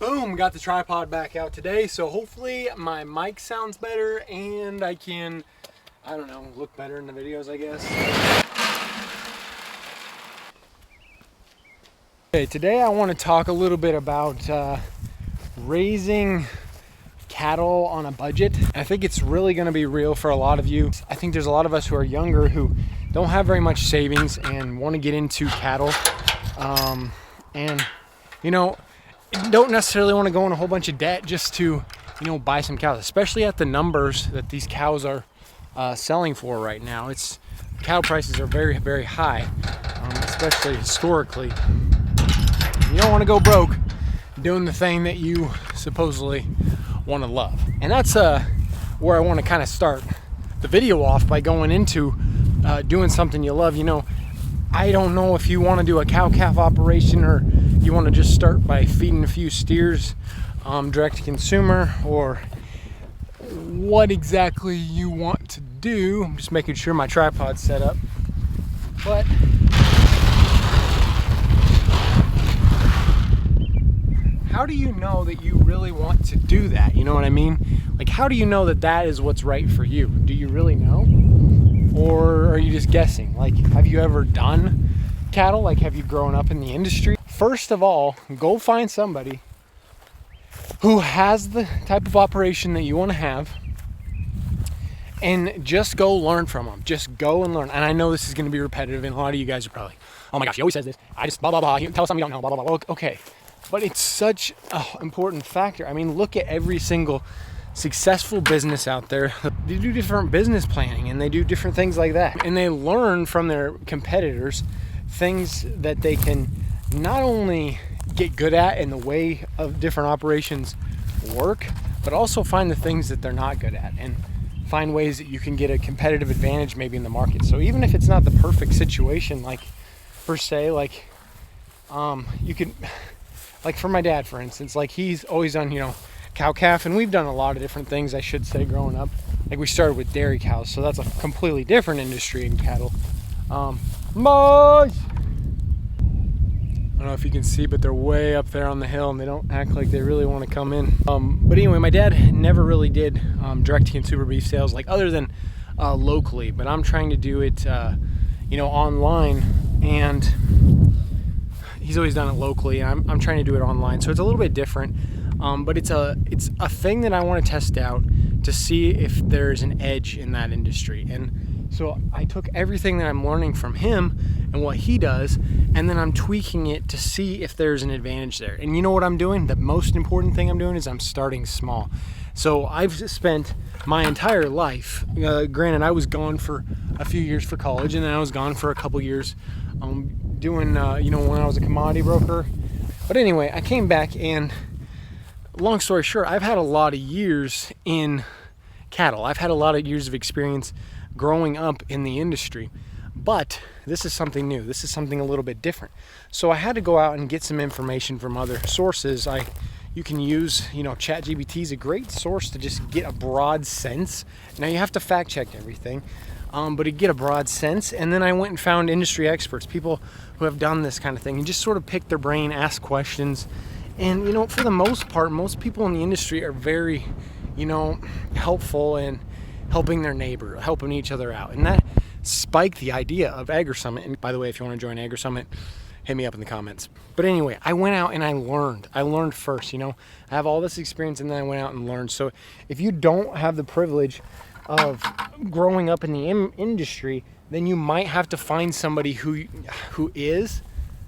Boom, got the tripod back out today, so hopefully my mic sounds better and I can, I don't know, look better in the videos, I guess. Okay, today I want to talk a little bit about raising cattle on a budget. I think it's really going to be real for a lot of you. I think there's a lot of us who are younger who don't have very much savings and want to get into cattle. And you know, don't necessarily want to go in a whole bunch of debt just to, buy some cows, especially at the numbers that these cows are selling for right now. Cow prices are very, very high, especially historically. You don't want to go broke doing the thing that you supposedly want to love. And that's where I want to kind of start the video off, by going into doing something you love. I don't know if you want to do a cow-calf operation, or you want to just start by feeding a few steers direct to consumer, or what exactly you want to do. I'm just making sure my tripod's set up. But how do you know that you really want to do that? You know what I mean? Like, how do you know that that is what's right for you? Do you really know? Or are you just guessing? Like, have you ever done cattle? Like, have you grown up in the industry? First of all, go find somebody who has the type of operation that you want to have, and just go learn from them. Just go and learn. And I know this is going to be repetitive, and a lot of you guys are probably, oh my gosh, he always says this. I just blah, blah, blah. Tell us something you don't know, blah, blah, blah. Okay. But it's such an important factor. I mean, look at every single successful business out there. They do different business planning, and they do different things like that. And they learn from their competitors things that they can not only get good at in the way of different operations work, but also find the things that they're not good at, and find ways that you can get a competitive advantage maybe in the market. So even if it's not the perfect situation, like per se, like you could, like for my dad, for instance, like he's always done, cow-calf, and we've done a lot of different things, I should say, growing up. Like, we started with dairy cows, so that's a completely different industry in cattle. Boys! I don't know if you can see, but they're way up there on the hill, and they don't act like they really want to come in. But anyway, my dad never really did direct-to-consumer beef sales, like other than locally. But I'm trying to do it, online, and he's always done it locally. I'm trying to do it online, so it's a little bit different. But it's a thing that I want to test out to see if there's an edge in that industry. And so I took everything that I'm learning from him and what he does, and then I'm tweaking it to see if there's an advantage there. And you know what I'm doing? The most important thing I'm doing is I'm starting small. So I've spent my entire life, granted I was gone for a few years for college, and then I was gone for a couple years doing, when I was a commodity broker. But anyway, I came back, and long story short, I've had a lot of years in cattle. I've had a lot of years of experience growing up in the industry. But this is something new. This is something a little bit different. So I had to go out and get some information from other sources. You can use, ChatGPT is a great source to just get a broad sense. Now, you have to fact check everything, but to get a broad sense. And then I went and found industry experts, people who have done this kind of thing, and just sort of pick their brain, ask questions. And, for the most part, most people in the industry are very, helpful and helping their neighbor, helping each other out. And that spiked the idea of Agri Summit. And by the way, if you want to join Agri Summit, hit me up in the comments. But anyway, I went out and I learned. I learned first, I have all this experience, and then I went out and learned. So if you don't have the privilege of growing up in the industry, then you might have to find somebody who is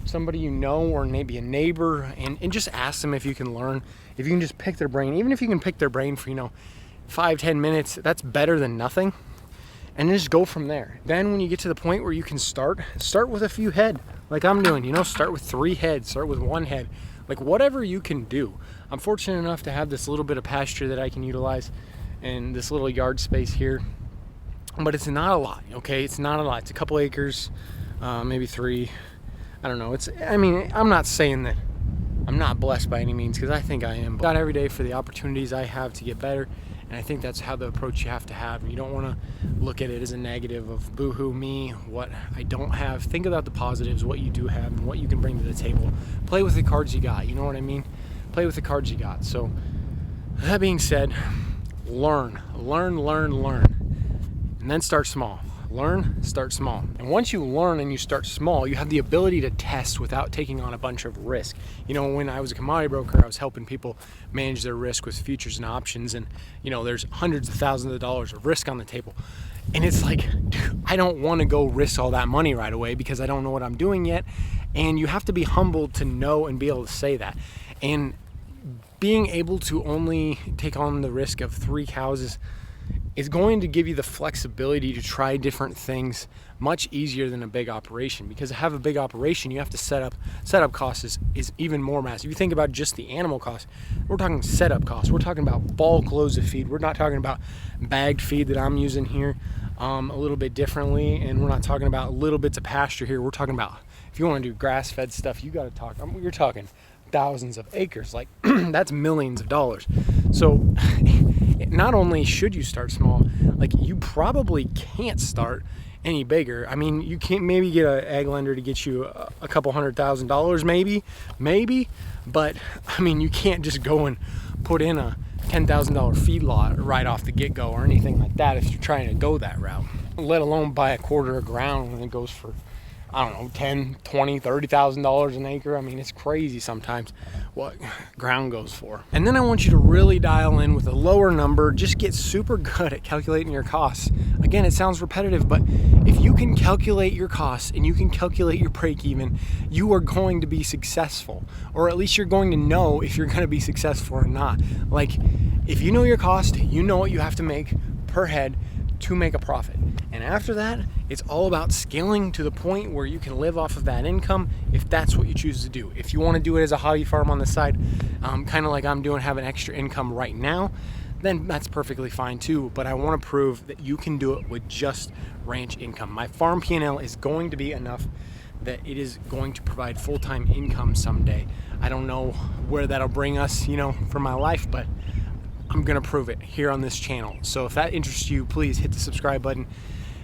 somebody or maybe a neighbor, and just ask them if you can learn, if you can just pick their brain. Even if you can pick their brain for 5-10 minutes, that's better than nothing. And just go from there. Then when you get to the point where you can start with a few head, like I'm doing. Start with 3 heads, start with 1 head, like whatever you can do. I'm fortunate enough to have this little bit of pasture that I can utilize in this little yard space here, but it's not a lot. Okay, it's not a lot. It's a couple acres, maybe 3. I don't know. I'm not saying that I'm not blessed by any means, because I think I am. But not every day for the opportunities I have to get better. And I think that's how the approach you have to have. You don't want to look at it as a negative of boo-hoo me, what I don't have. Think about the positives, what you do have, and what you can bring to the table. Play with the cards you got, you know what I mean? play with the cards you got. So that being said, learn, and then start small. Learn, start small. And once you learn and you start small, you have the ability to test without taking on a bunch of risk. You know, when I was a commodity broker, I was helping people manage their risk with futures and options, and there's hundreds of thousands of dollars of risk on the table. And it's like, dude, I don't want to go risk all that money right away because I don't know what I'm doing yet. And you have to be humbled to know and be able to say that. And being able to only take on the risk of 3 cows is going to give you the flexibility to try different things much easier than a big operation. Because to have a big operation, you have to setup costs is even more massive. You think about just the animal cost, we're talking setup costs. We're talking about bulk loads of feed. We're not talking about bagged feed that I'm using here a little bit differently, and we're not talking about little bits of pasture here. We're talking about, if you want to do grass-fed stuff, you got to talk. You're talking thousands of acres. Like that's millions of dollars. So not only should you start small, like you probably can't start any bigger. I mean, you can't maybe get an ag lender to get you a couple $100,000 maybe, but I mean, you can't just go and put in a $10,000 feedlot right off the get-go or anything like that if you're trying to go that route, let alone buy a quarter of ground when it goes for, I don't know, $10,000, $20,000, $30,000 an acre. I mean, it's crazy sometimes what ground goes for. And then I want you to really dial in with a lower number. Just get super good at calculating your costs. Again, it sounds repetitive, but if you can calculate your costs and you can calculate your break even, you are going to be successful, or at least you're going to know if you're going to be successful or not. Like, if you know your cost, you know what you have to make per head to make a profit. And after that, it's all about scaling to the point where you can live off of that income if that's what you choose to do. If you want to do it as a hobby farm on the side, kind of like I'm doing, have an extra income right now, then that's perfectly fine too. But I want to prove that you can do it with just ranch income. My farm P&L is going to be enough that it is going to provide full-time income someday. I don't know where that'll bring us, for my life, but I'm gonna prove it here on this channel. So if that interests you, please hit the subscribe button.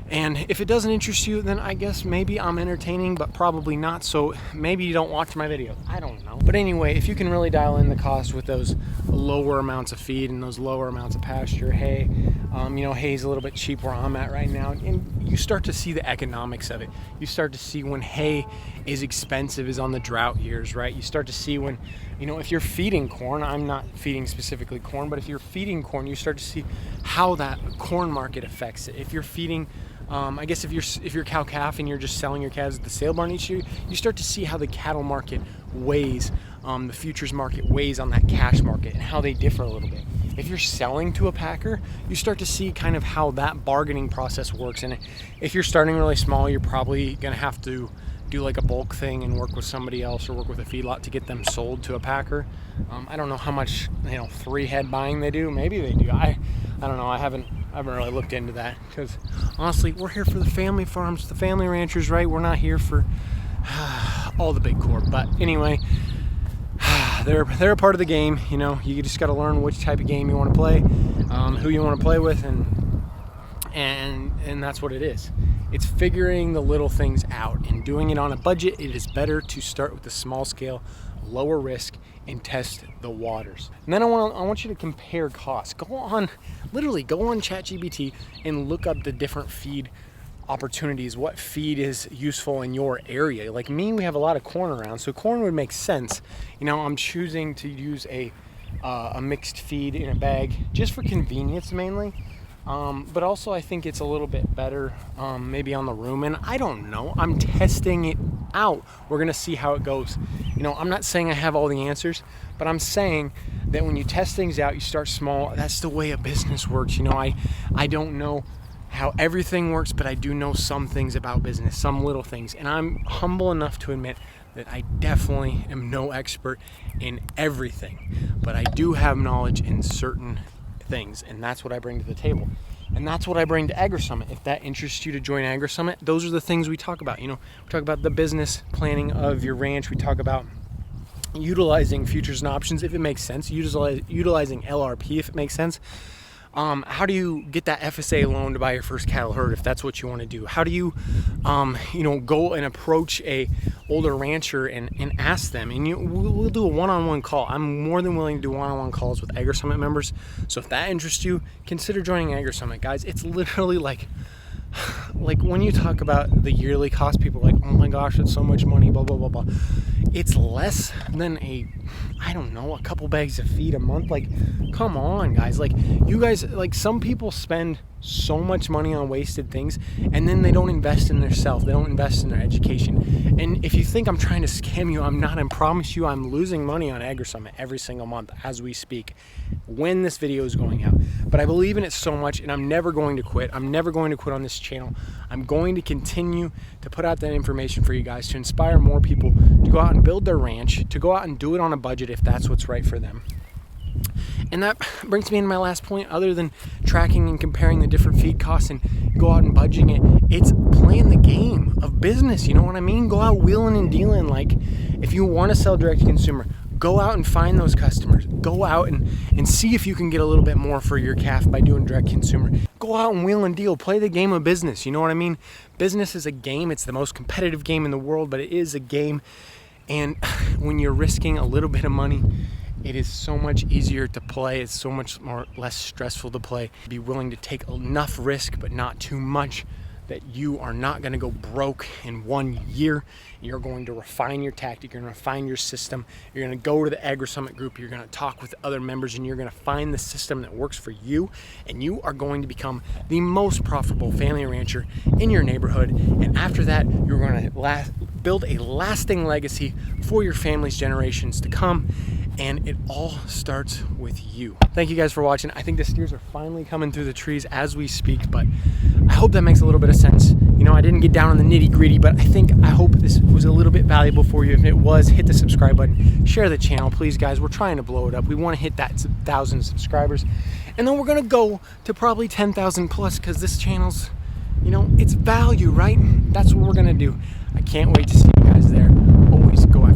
And if it doesn't interest you, then I guess maybe I'm entertaining, but probably not. So maybe you don't watch my videos. I don't know. But anyway, if you can really dial in the cost with those lower amounts of feed and those lower amounts of pasture, hay, hay's a little bit cheap where I'm at right now. And you start to see the economics of it. You start to see when hay is expensive is on the drought years, right? You start to see when, if you're feeding corn, I'm not feeding specifically corn, but if you're feeding corn, you start to see how that corn market affects it. If you're feeding, I guess if you're cow calf and you're just selling your calves at the sale barn each year, you start to see how the cattle market weighs, the futures market weighs on that cash market and how they differ a little bit. If you're selling to a packer, you start to see kind of how that bargaining process works. And if you're starting really small, you're probably gonna have to do like a bulk thing and work with somebody else or work with a feedlot to get them sold to a packer. I don't know how much 3 head buying they do. Maybe they do. I don't know. I haven't really looked into that because honestly, we're here for the family farms, the family ranchers, right? We're not here for all the big corp. But anyway, they're a part of the game. You just got to learn which type of game you want to play, who you want to play with, and that's what it is. It's figuring the little things out and doing it on a budget. It is better to start with the small scale, lower risk, and test the waters. And then I want you to compare costs. Go on ChatGPT and look up the different feed opportunities, what feed is useful in your area. Like me, we have a lot of corn around, so corn would make sense. I'm choosing to use a mixed feed in a bag just for convenience mainly. But also I think it's a little bit better maybe on the rumen. I don't know. I'm testing it out. We're going to see how it goes. I'm not saying I have all the answers, but I'm saying that when you test things out, you start small. That's the way a business works. I don't know how everything works, but I do know some things about business, some little things. And I'm humble enough to admit that I definitely am no expert in everything, but I do have knowledge in certain things, and that's what I bring to the table, and that's what I bring to Agri Summit. If that interests you to join Agri Summit, those are the things we talk about. We talk about the business planning of your ranch. We talk about utilizing futures and options if it makes sense, utilizing LRP if it makes sense. How do you get that FSA loan to buy your first cattle herd if that's what you want to do? How do you, go and approach a older rancher and ask them? And we'll do a one-on-one call. I'm more than willing to do one-on-one calls with Agri Summit members. So if that interests you, consider joining Agri Summit, guys. It's literally like when you talk about the yearly cost, people are like, oh my gosh, it's so much money, blah, blah, blah, blah. It's less than a couple bags of feed a month. Like, come on, guys. Like, you guys, like, some people spend so much money on wasted things, and then they don't invest in their self. They don't invest in their education. And if you think I'm trying to scam you, I'm not. I promise you I'm losing money on Agri Summit every single month as we speak when this video is going out. But I believe in it so much, and I'm never going to quit. I'm never going to quit on this channel. I'm going to continue to put out that information for you guys to inspire more people to go out and build their ranch, to go out and do it on a budget if that's what's right for them. And that brings me into my last point. Other than tracking and comparing the different feed costs and go out and budgeting it, it's playing the game of business. You know what I mean? Go out wheeling and dealing. Like, if you want to sell direct to consumer, go out and find those customers. Go out and see if you can get a little bit more for your calf by doing direct consumer. Go out and wheel and deal. Play the game of business. You know what I mean? Business is a game. It's the most competitive game in the world, but it is a game. And when you're risking a little bit of money, it is so much easier to play. It's so much less stressful to play. Be willing to take enough risk, but not too much, that you are not going to go broke in 1 year. You're going to refine your tactic. You're going to refine your system. You're going to go to the Agri Summit group. You're going to talk with other members, and you're going to find the system that works for you. And you are going to become the most profitable family rancher in your neighborhood. And after that, you're going to build a lasting legacy for your family's generations to come. And it all starts with you. Thank you guys for watching. I think the steers are finally coming through the trees as we speak, but I hope that makes a little bit of sense. You know, I didn't get down on the nitty gritty, but I hope this was a little bit valuable for you. If it was, hit the subscribe button, share the channel, please, guys. We're trying to blow it up. We want to hit that 1,000 subscribers, and then we're gonna go to probably 10,000 plus, because this channel's, it's value, right? That's what we're gonna do. I can't wait to see you guys there. Always go